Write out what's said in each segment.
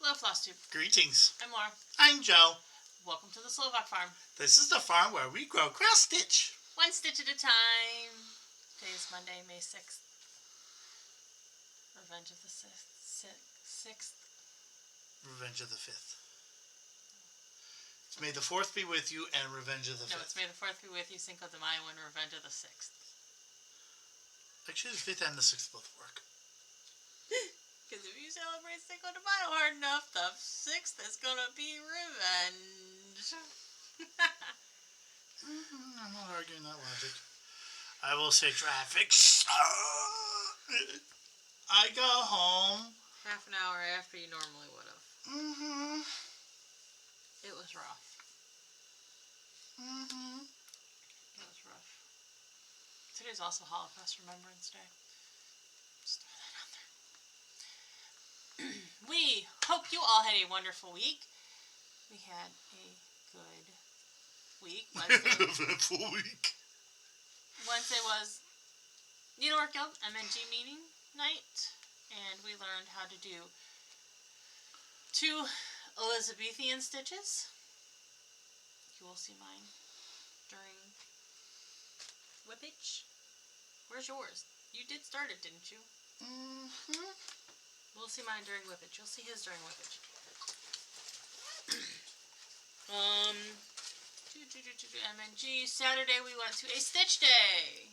Hello, flosstube. Greetings. I'm Laura. I'm Joe. Welcome to the Slovak Farm. This is the farm where we grow cross stitch. One stitch at a time. Today is Monday, May 6th. Revenge of the 6th. Revenge of the 5th. It's May the 4th be with you and Revenge of the 5th. No, it's May the 4th be with you, Cinco de Mayo, and Revenge of the 6th. Actually, the 5th and the 6th both work. Because if you celebrate Cinco de Mayo hard enough, the 6th is going to be revenge. I'm not arguing that logic. I will say traffic. I go home. Half an hour after you normally would have. It was rough. It was rough. Today's also Holocaust Remembrance Day. Just throw that out there. We hope you all had a wonderful week. We had a good week. Eventful week. Wednesday was Needlework Guild MNG meeting night, and we learned how to do 2 Elizabethan stitches. You will see mine during whippage. Where's yours? You did start it, didn't you? We'll see mine during whippage. You'll see his during whippage. MNG. Saturday we went to a stitch day.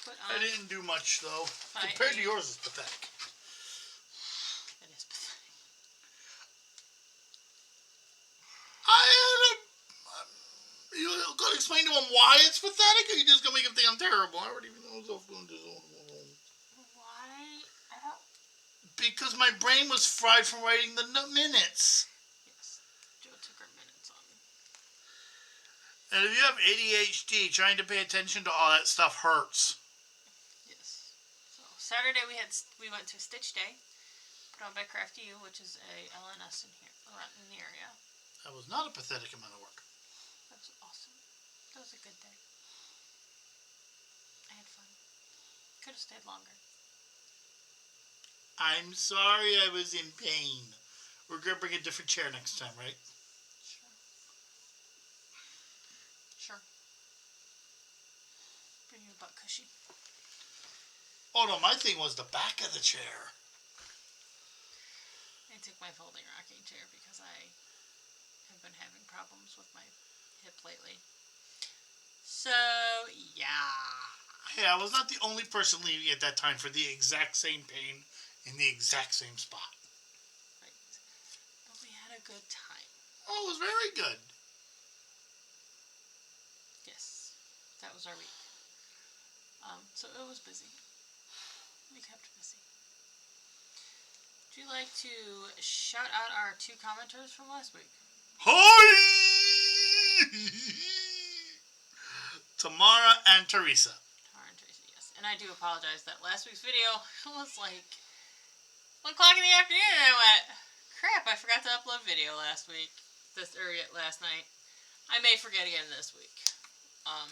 I didn't do much though. Compared to yours, it's pathetic. It is pathetic. You gotta explain to him why it's pathetic, or you just gonna make him think I'm terrible? I already know myself going to Why? I don't. Because my brain was fried from writing the minutes. Yes, Joe took her minutes on me. And if you have ADHD, trying to pay attention to all that stuff hurts. Yes. So Saturday we went to Stitch Day, put on by Crafty U, which is a LNS in here, around in the area. That was not a pathetic amount of work. That was awesome. That was a good day. I had fun. Could have stayed longer. I'm sorry I was in pain. We're going to bring a different chair next time, right? Sure. Bring you a butt cushy. Oh no, my thing was the back of the chair. I took my folding rocking chair because I have been having problems with my hip lately. So, yeah. Hey, I was not the only person leaving at that time for the exact same pain in the exact same spot. Right. But we had a good time. Oh, it was very good. Yes. That was our week. So it was busy. We kept busy. Would you like to shout out our 2 commenters from last week? Hi! Tamara and Teresa. Tamara and Teresa, yes. And I do apologize that last week's video was like 1 o'clock in the afternoon and I went, crap, I forgot to upload video last week. Last night. I may forget again this week.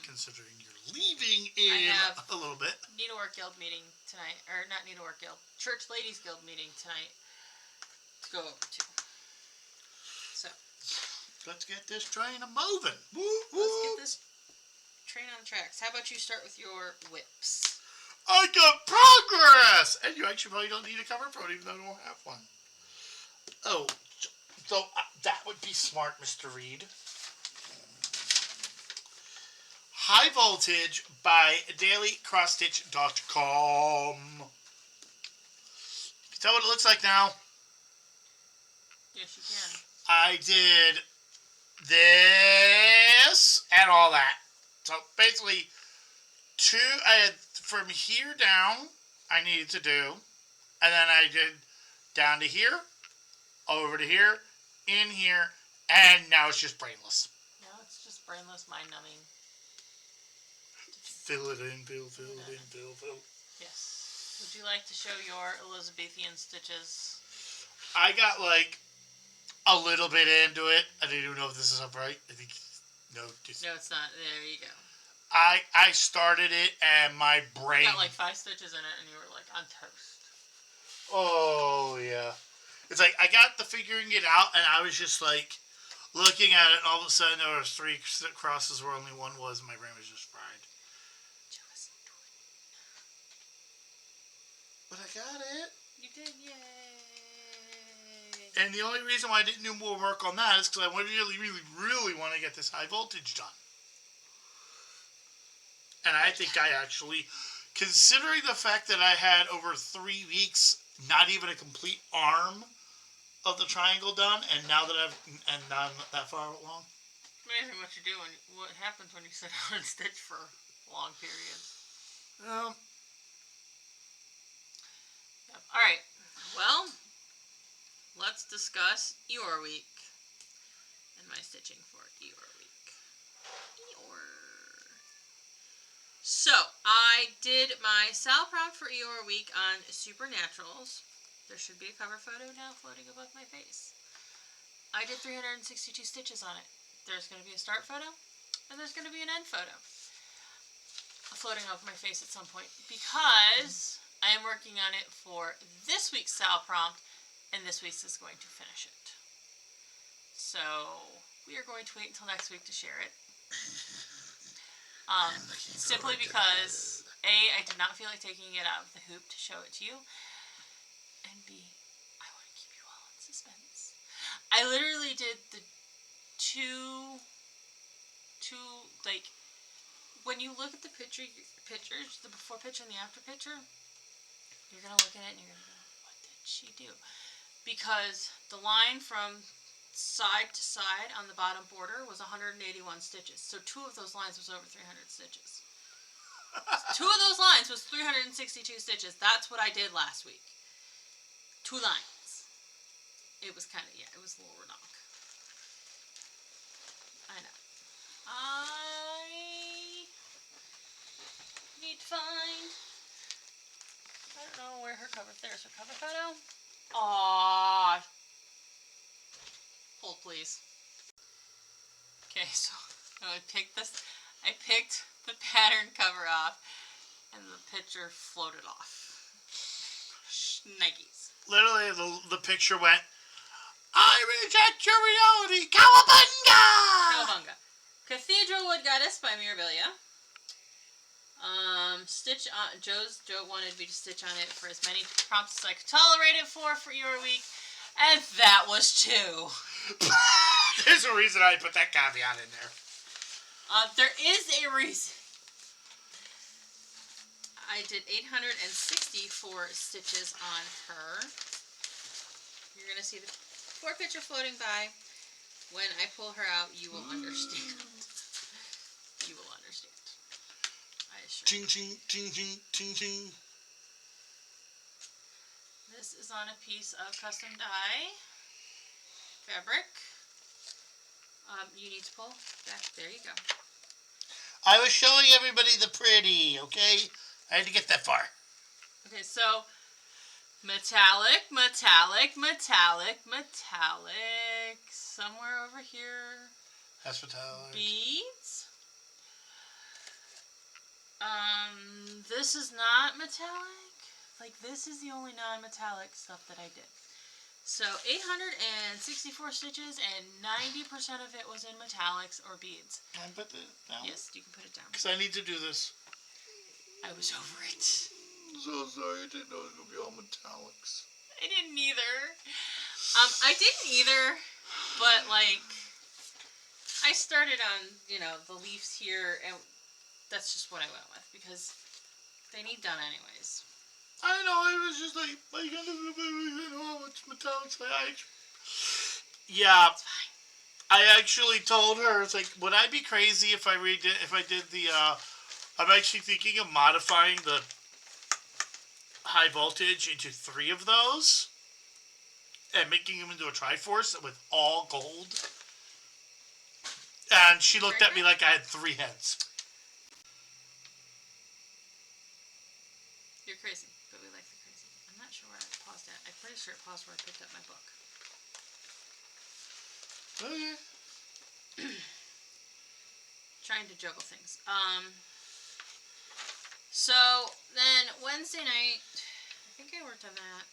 Considering you're leaving in a little bit. Needlework Guild meeting tonight, or not Needlework Guild, Church Ladies Guild meeting tonight to go over to. So. Let's get this train a-moving. Woo, woo. Let's get this train on the tracks. How about you start with your whips? I got progress! And you actually probably don't need a cover photo even though I don't have one. Oh, so that would be smart, Mr. Reed. High Voltage by dailycrossstitch.com. You can tell what it looks like now. Yes, you can. I did this and all that. So basically, I had from here down, I needed to do. And then I did down to here, over to here, in here, and now it's just brainless. Now it's just brainless, mind-numbing. Fill it in, fill it in. Yes. Would you like to show your Elizabethan stitches? I got like a little bit into it. I don't even know if this is upright. I think no. No, it's not. There you go. I started it and my brain... You got like 5 stitches in it and you were like on toast. Oh, yeah. It's like I got the figuring it out, and I was just like looking at it. And all of a sudden, there was 3 crosses where only one was. And my brain was just fried. But I got it. You did, yay! And the only reason why I didn't do more work on that is because I really want to get this high voltage done. And I think I actually, considering the fact that I had over 3 weeks, not even a complete arm of the triangle done, and now that I'm that far along. Amazing what you do and what happens when you sit down and stitch for long periods. Yep. Alright, well, let's discuss Eeyore week and my stitching for Eeyore week. Eeyore. So, I did my Sal prompt for Eeyore week on Supernaturals. There should be a cover photo now floating above my face. I did 362 stitches on it. There's going to be a start photo, and there's going to be an end photo floating over my face at some point, because I am working on it for this week's Sal prompt, and this week's is going to finish it. So, we are going to wait until next week to share it. Simply because, A, I did not feel like taking it out of the hoop to show it to you, and B, I want to keep you all in suspense. I literally did the two, like, when you look at the pictures, the before picture and the after picture, you're going to look at it and you're going to go, what did she do? Because the line from side to side on the bottom border was 181 stitches. So 2 of those lines was over 300 stitches. 2 of those lines was 362 stitches. That's what I did last week. 2 lines. It was kind of, yeah, it was a little knock. I know. I need to find, I don't know where her cover, there's her cover photo. Aww. Hold please. Okay, so I picked the pattern cover off, and the picture floated off. Nikes. Literally, the picture went, I reject your reality, cowabunga! Cowabunga. Cathedral Wood Goddess by Mirabilia. Stitch on, Joe wanted me to stitch on it for as many prompts as I could tolerate it for your week, and that was 2. There's a reason I put that caveat in there. There is a reason. I did 864 stitches on her. You're going to see the 4 picture floating by. When I pull her out, you will understand. You will understand. I assure you. Ching, ching, ching, ching, ching. This is on a piece of custom dye fabric. You need to pull back. There you go. I was showing everybody the pretty, okay? I had to get that far. Okay, so metallic, metallic, metallic, metallic. Somewhere over here. That's metallic. Beads. This is not metallic. Like, this is the only non-metallic stuff that I did. So, 864 stitches, and 90% of it was in metallics or beads. Can I put it down? Yes, you can put it down. Because I need to do this. I was over it. I'm so sorry, I didn't know it was going to be all metallics. I didn't either. I didn't either, but, like, I started on, you know, the leaves here, and that's just what I went with, because they need done anyways. I know, I was just like, I don't know how much metallics yeah. It's fine. I actually told her, it's like, would I be crazy if I did the, I'm actually thinking of modifying the high voltage into 3 of those and making them into a Triforce with all gold. And she looked at me like I had 3 heads. You're crazy, but we like the crazy. I'm not sure where I paused at. I'm pretty sure it paused where I picked up my book. Okay. Trying to juggle things. So then Wednesday night, I think I worked on that.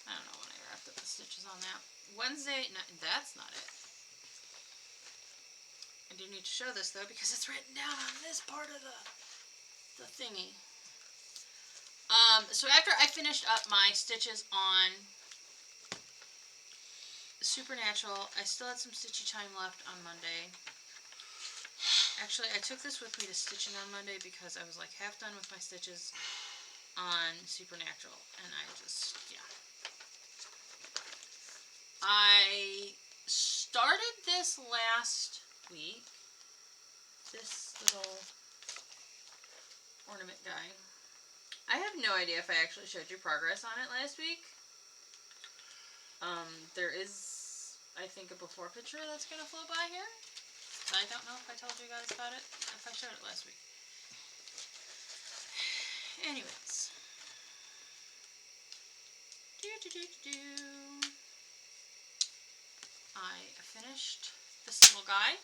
I don't know when I wrapped up this stitches on that. Wednesday, no, that's not it. I do need to show this though because it's written down on this part of the thingy. So after I finished up my stitches on Supernatural, I still had some stitchy time left on Monday. Actually, I took this with me to stitching on Monday because I was like half done with my stitches on Supernatural, and I just, yeah. I started this last week, this little ornament guy. I have no idea if I actually showed you progress on it last week. There is, I think, a before picture that's going to flow by here. I don't know if I told you guys about it, if I showed it last week. Anyways. I finished this little guy.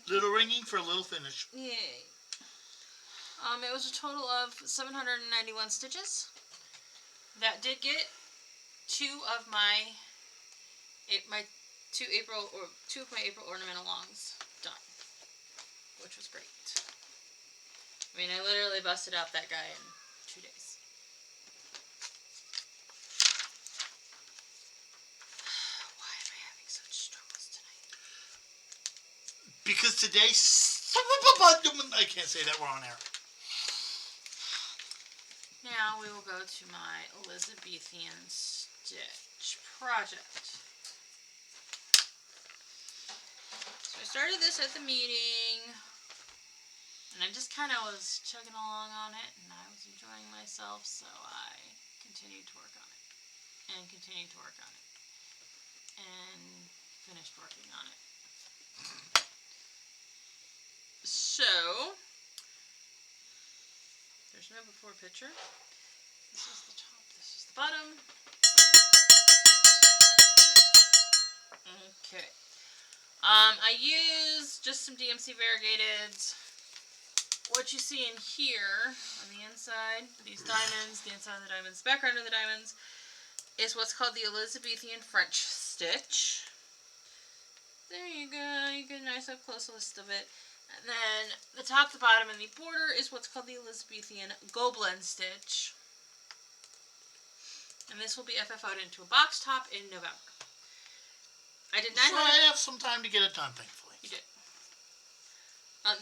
Little ringing for a little finish. Yay. It was a total of 791 stitches. That did get two of my April ornamental longs done, which was great. I mean, I literally busted out that guy in 2 days. Why am I having such struggles tonight? Because today, I can't say that, we're on air. Now we will go to my Elizabethan stitch project. So I started this at the meeting, and I just kind of was chugging along on it, and I was enjoying myself, so I continued to work on it, and continued to work on it, and finished working on it. So, there's no before picture. This is the top, this is the bottom. Okay. I used just some DMC variegateds. What you see in here, on the inside, these diamonds, the inside of the diamonds, the background of the diamonds, is what's called the Elizabethan French stitch. There you go, you get a nice up close list of it. And then the top, the bottom, and the border is what's called the Elizabethan Gobelin stitch. And this will be FFO'd into a box top in November. I did 900. So I have some time to get it done, thankfully. You did.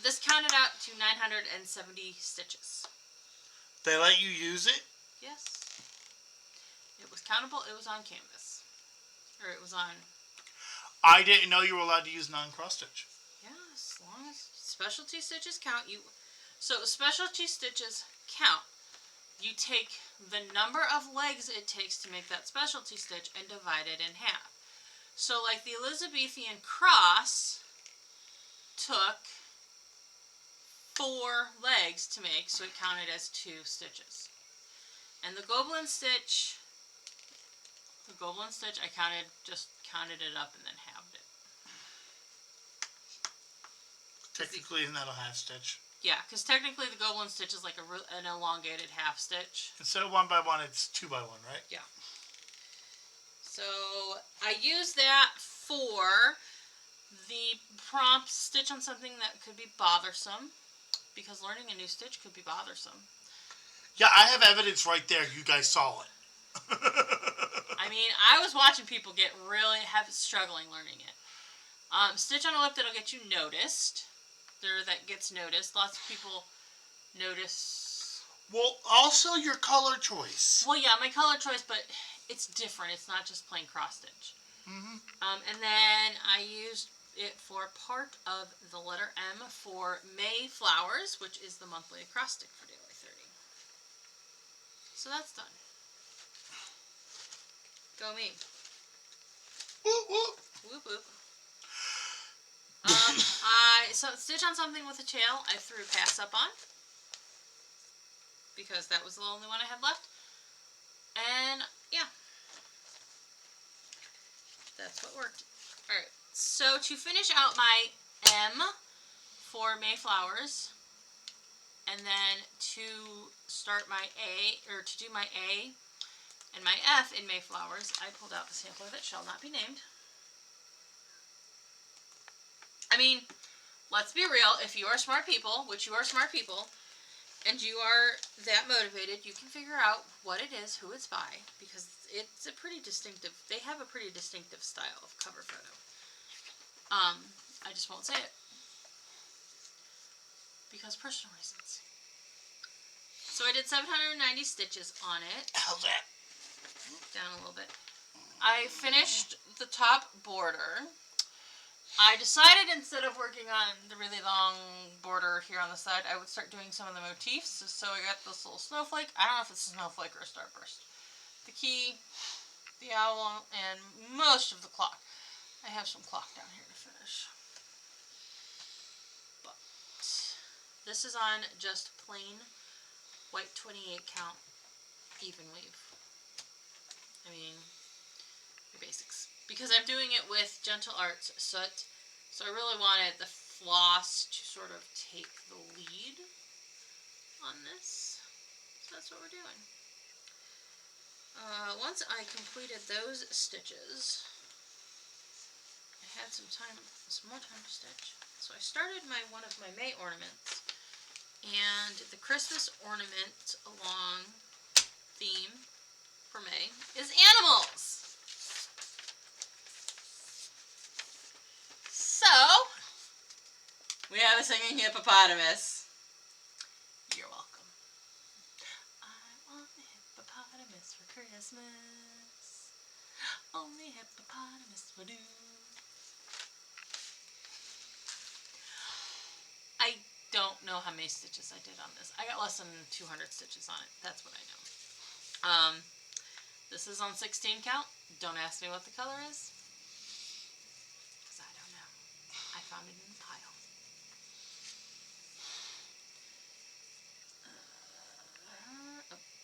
This counted out to 970 stitches. They let you use it? Yes. It was countable. It was on canvas. Or it was on... I didn't know you were allowed to use non-cross stitch. Yeah, as long as specialty stitches count. So specialty stitches count. You take the number of legs it takes to make that specialty stitch and divide it in half. So like the Elizabethan cross took 4 legs to make, so it counted as 2 stitches. And the Gobelin stitch, I counted it up and then halved it. Technically, isn't that a half stitch? Yeah, because technically the Gobelin stitch is like an elongated half stitch. Instead of 1 by 1, it's 2 by 1, right? Yeah. So I use that for the prompt stitch on something that could be bothersome, because learning a new stitch could be bothersome. Yeah, I have evidence right there. You guys saw it. I mean, I was watching people get really struggling learning it. Stitch on a lip that'll get you noticed. That gets noticed. Lots of people notice. Well, also your color choice. Well, yeah, my color choice, but it's different. It's not just plain cross stitch. Mm-hmm. And then I used it for part of the letter M for May Flowers, which is the monthly acrostic for Daily 30. So that's done. Go me. Whoop, whoop. Whoop, whoop. So stitch on something with a tail I threw pass up on, because that was the only one I had left. And yeah, that's what worked. Alright, so to finish out my M for Mayflowers, And then to start my A, or to do my A and my F in Mayflowers, I pulled out the sampler that shall not be named. I mean, let's be real, if you are smart people, which you are smart people, and you are that motivated, you can figure out what it is, who it's by, because it's a pretty distinctive, they have a pretty distinctive style of cover photo. I just won't say it. Because personal reasons. So I did 790 stitches on it. How's that? Down a little bit. I finished the top border. I decided instead of working on the really long border here on the side, I would start doing some of the motifs. So I got this little snowflake. I don't know if it's a snowflake or a starburst. The key, the owl, and most of the clock. I have some clock down here to finish. But this is on just plain white 28 count even weave. I mean, your basics. Because I'm doing it with Gentle Arts soot, so I really wanted the floss to sort of take the lead on this. So that's what we're doing. Once I completed those stitches, I had some more time to stitch. So I started one of my May ornaments, and the Christmas ornament along theme for May is animals. So, we have a singing hippopotamus. You're welcome. I want a hippopotamus for Christmas. Only hippopotamus will do. I don't know how many stitches I did on this. I got less than 200 stitches on it. That's what I know. This is on 16 count. Don't ask me what the color is. I found it in the pile.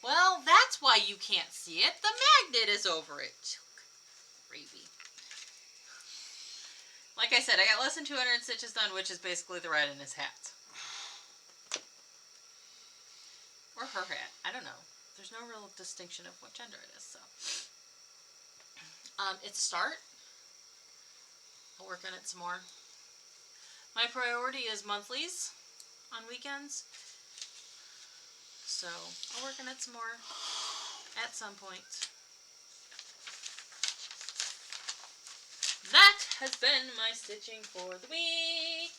Well, that's why you can't see it. The magnet is over it. Gravy. Like I said, I got less than 200 stitches done, which is basically the red in his hat. Or her hat. I don't know. There's no real distinction of what gender it is, so. It's start. I'll work on it some more. My priority is monthlies on weekends. So, I'll work on it some more at some point. That has been my stitching for the week.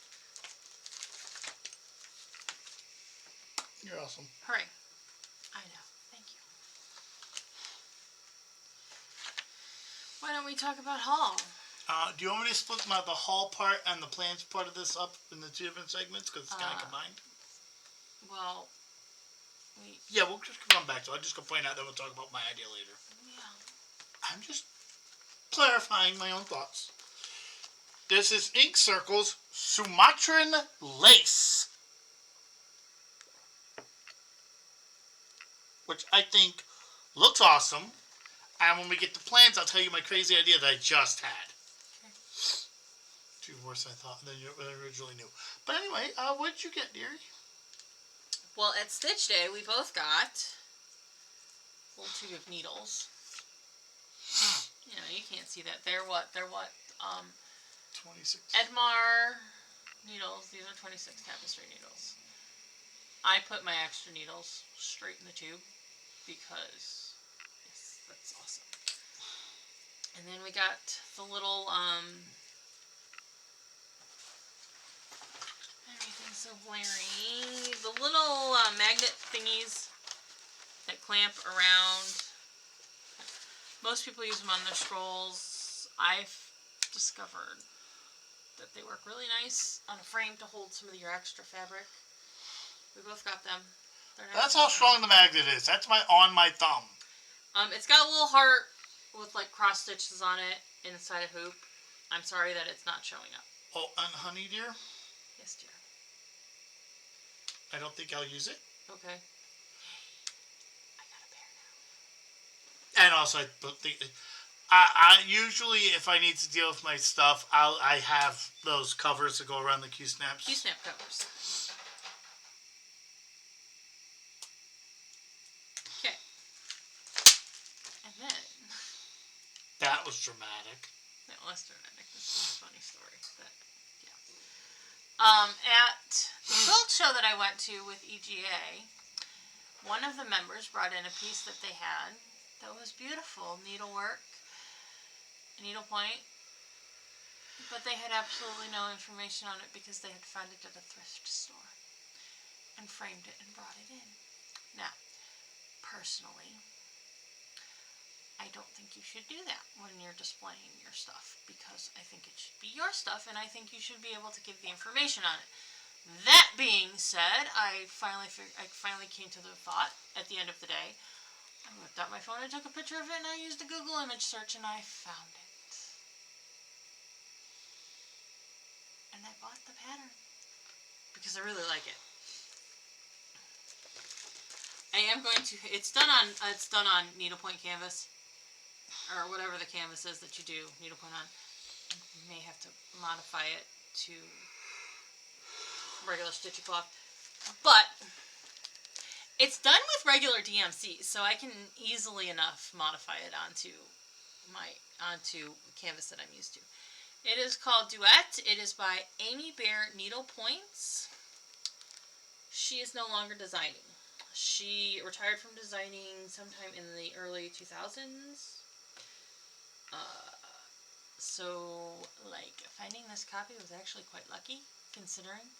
You're awesome. Hooray. I know. Thank you. Why don't we talk about haul? Do you want me to split the haul part and the plans part of this up in the two different segments? Because it's kind of combined. Well, yeah, we'll just come back to it. I'll just go point out, then we'll talk about my idea later. Yeah. I'm just clarifying my own thoughts. This is Ink Circle's Sumatran Lace, which I think looks awesome. And when we get the plans, I'll tell you my crazy idea that I just had. Okay. Too worse than I thought than you originally knew. But anyway, what did you get, dearie? Well, at Stitch Day, we both got a little tube of needles. You know, you can't see that. They're what? 26. Edmar needles. These are 26 tapestry needles. I put my extra needles straight in the tube because that's awesome. And then we got the little everything's so blurry. The little magnet thingies that clamp around. Most people use them on their scrolls. I've discovered that they work really nice on a frame to hold some of your extra fabric. We both got them. That's how strong the magnet is. That's on my thumb. It's got a little heart with like cross stitches on it inside a hoop. I'm sorry that it's not showing up. Oh, and honey, dear? Yes, dear. I don't think I'll use it. Okay. I got a pair now. And also, I usually, if I need to deal with my stuff, I have those covers that go around the Q-snaps. Q-snap covers. That was dramatic. That was dramatic. This is a funny story. But, yeah. At the quilt show that I went to with EGA, one of the members brought in a piece that they had that was beautiful. Needlework, needlepoint. But they had absolutely no information on it because they had found it at a thrift store and framed it and brought it in. Now, personally, I don't think you should do that when you're displaying your stuff because I think it should be your stuff and I think you should be able to give the information on it. That being said, I finally came to the thought at the end of the day. I whipped out my phone and took a picture of it and I used a Google image search and I found it. And I bought the pattern because I really like it. I am going to. It's done on needlepoint canvas or whatever the canvas is that you do needlepoint on. You may have to modify it to regular stitchy cloth, but it's done with regular DMC, so I can easily enough modify it onto canvas that I'm used to. It is called Duet. It is by Amy Bear Needlepoints. She is no longer designing. She retired from designing sometime in the early 2000s. So, finding this copy was actually quite lucky, considering.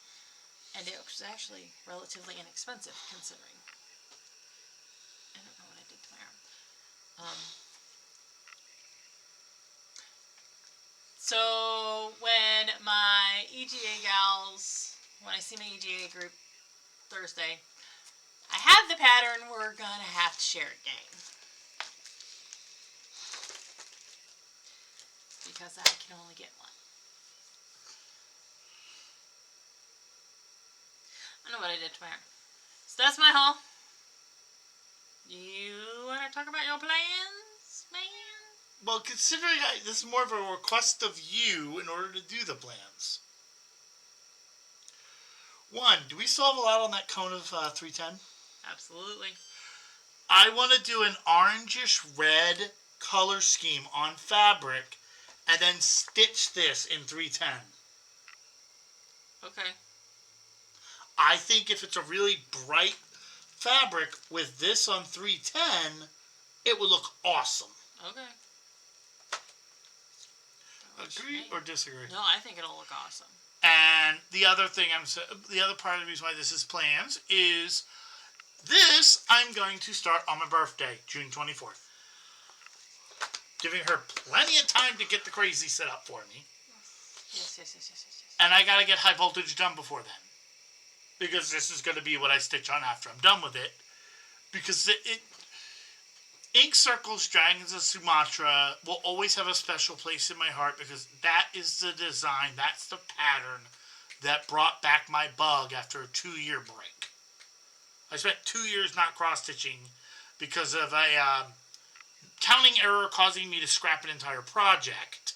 And it was actually relatively inexpensive, considering. I don't know what I did to my arm. So when my EGA gals, when I see my EGA group Thursday, I have the pattern. We're gonna have to share it, gang, because I can only get one. I know what I did to my arm. So that's my haul. You wanna talk about your plans, man? Well, considering this is more of a request of you in order to do the plans. One, do we still have a lot on that cone of 310? Absolutely. I want to do an orangish red color scheme on fabric and then stitch this in 310. Okay. I think if it's a really bright fabric with this on 310, it would look awesome. Okay. Agree or disagree? No, I think it'll look awesome. And the other part of the reason why this is plans is this I'm going to start on my birthday, June 24th. Giving her plenty of time to get the crazy set up for me. Yes. And I gotta get high voltage done before then. Because this is gonna be what I stitch on after I'm done with it. Because Ink Circles Dragons of Sumatra will always have a special place in my heart because that is the design, that's the pattern that brought back my bug after a 2-year break. I spent 2 years not cross-stitching because of a counting error causing me to scrap an entire project.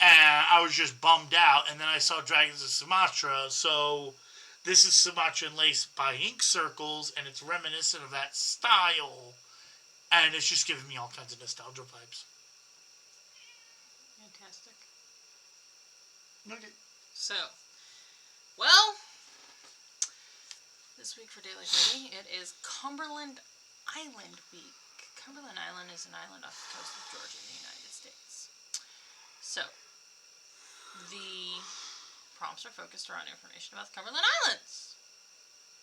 And I was just bummed out, and then I saw Dragons of Sumatra, so this is Sumatran lace by Ink Circles, and it's reminiscent of that style. And it's just giving me all kinds of nostalgia vibes. Fantastic. Okay. So, well, this week for Daily Ready, it is Cumberland Island Week. Cumberland Island is an island off the coast of Georgia in the United States. So, the prompts are focused around information about the Cumberland Islands.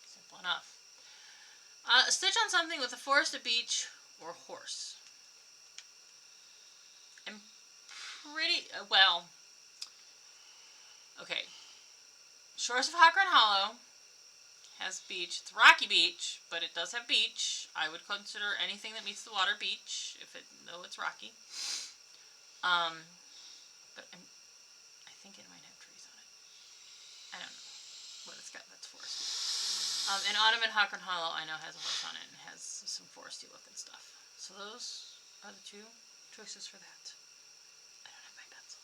Simple enough. Stitch on something with a forest, a beach, or horse. I'm pretty, okay. Shores of Hakron Hollow has beach. It's a rocky beach, but it does have beach. I would consider anything that meets the water beach, though it's rocky. But I think it might have trees on it. I don't know what it's got that's foresty. And Autumn in Hakron Hollow, I know, has a horse on it and has some foresty looking stuff. So those are the two choices for that. I don't have my pencil.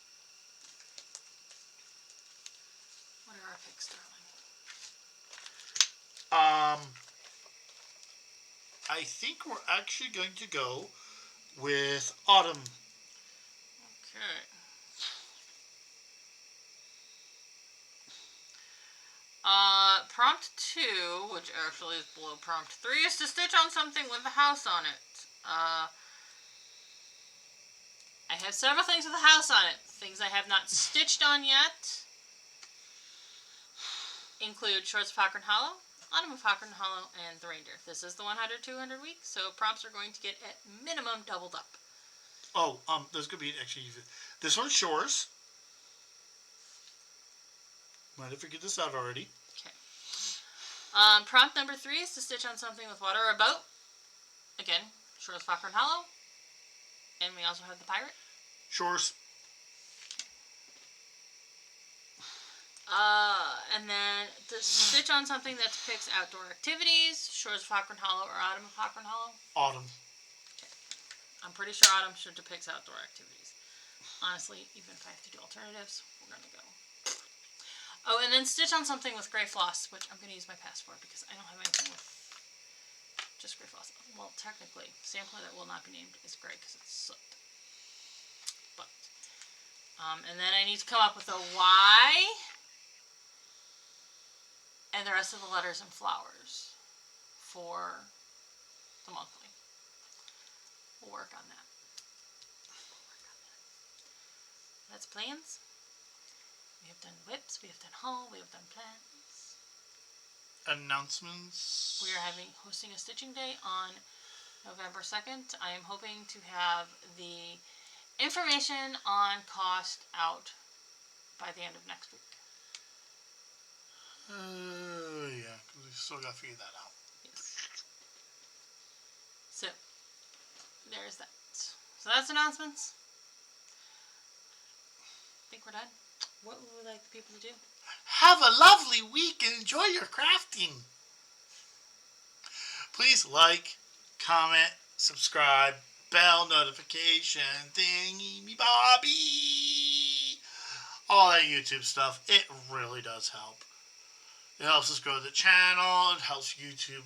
What are our picks, darling? I think we're actually going to go with autumn. Okay. Prompt 2, which actually is below prompt 3, is to stitch on something with a house on it. I have several things with a house on it. Things I have not stitched on yet include Shores of Cochran Hollow, Autumn of Cochran Hollow, and the Reindeer. This is the 100-200 week, so prompts are going to get at minimum doubled up. Oh, there's going to be actually... This one's Shores. Might have figured this out already. Okay. Prompt number 3 is to stitch on something with water or a boat. Again, Shores of Cochran Hollow. And we also have the pirate. Shores. And then to stitch on something that depicts outdoor activities, Shores of Cochran Hollow or Autumn of Cochran Hollow. Autumn. Okay. I'm pretty sure Autumn should depict outdoor activities. Honestly, even if I have to do alternatives, we're going to go. Oh, and then stitch on something with gray floss, which I'm going to use my passport because I don't have anything with just gray floss. Well, technically, sampler that will not be named is gray because it's soot. But, and then I need to come up with a Y and the rest of the letters and flowers for the monthly. We'll work on that. That's plans. We have done whips, we have done haul, we have done plans. Announcements. We are hosting a stitching day on November 2nd. I am hoping to have the information on cost out by the end of next week. Yeah, we still got to figure that out. Yes. So, there's that. So that's announcements. I think we're done. What would we like the people to do? Have a lovely week and enjoy your crafting. Please like, comment, subscribe, bell notification, thingy me bobby. All that YouTube stuff. It really does help. It helps us grow the channel. It helps YouTube,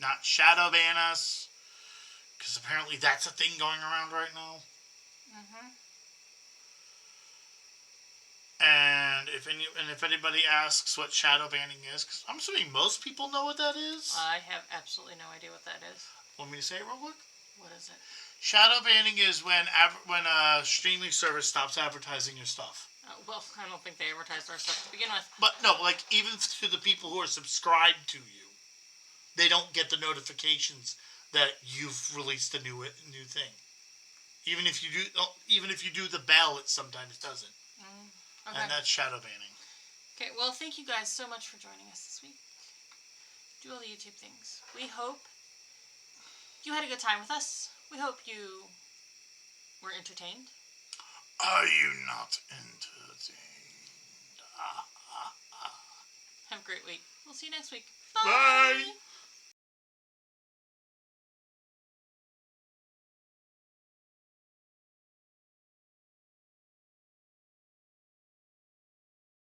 not shadow ban us. Because apparently that's a thing going around right now. Mm-hmm. And if anybody asks what shadow banning is, because I'm assuming most people know what that is. I have absolutely no idea what that is. Want me to say it real quick? What is it? Shadow banning is when a streaming service stops advertising your stuff. Well, I don't think they advertised our stuff to begin with. But no, even to the people who are subscribed to you, they don't get the notifications that you've released a new thing. Even if you do the bell, it sometimes doesn't. Okay. And that's shadow banning. Okay, well, thank you guys so much for joining us this week. Do all the YouTube things. We hope you had a good time with us. We hope you were entertained. Are you not entertained? Have a great week. We'll see you next week. Bye. Bye.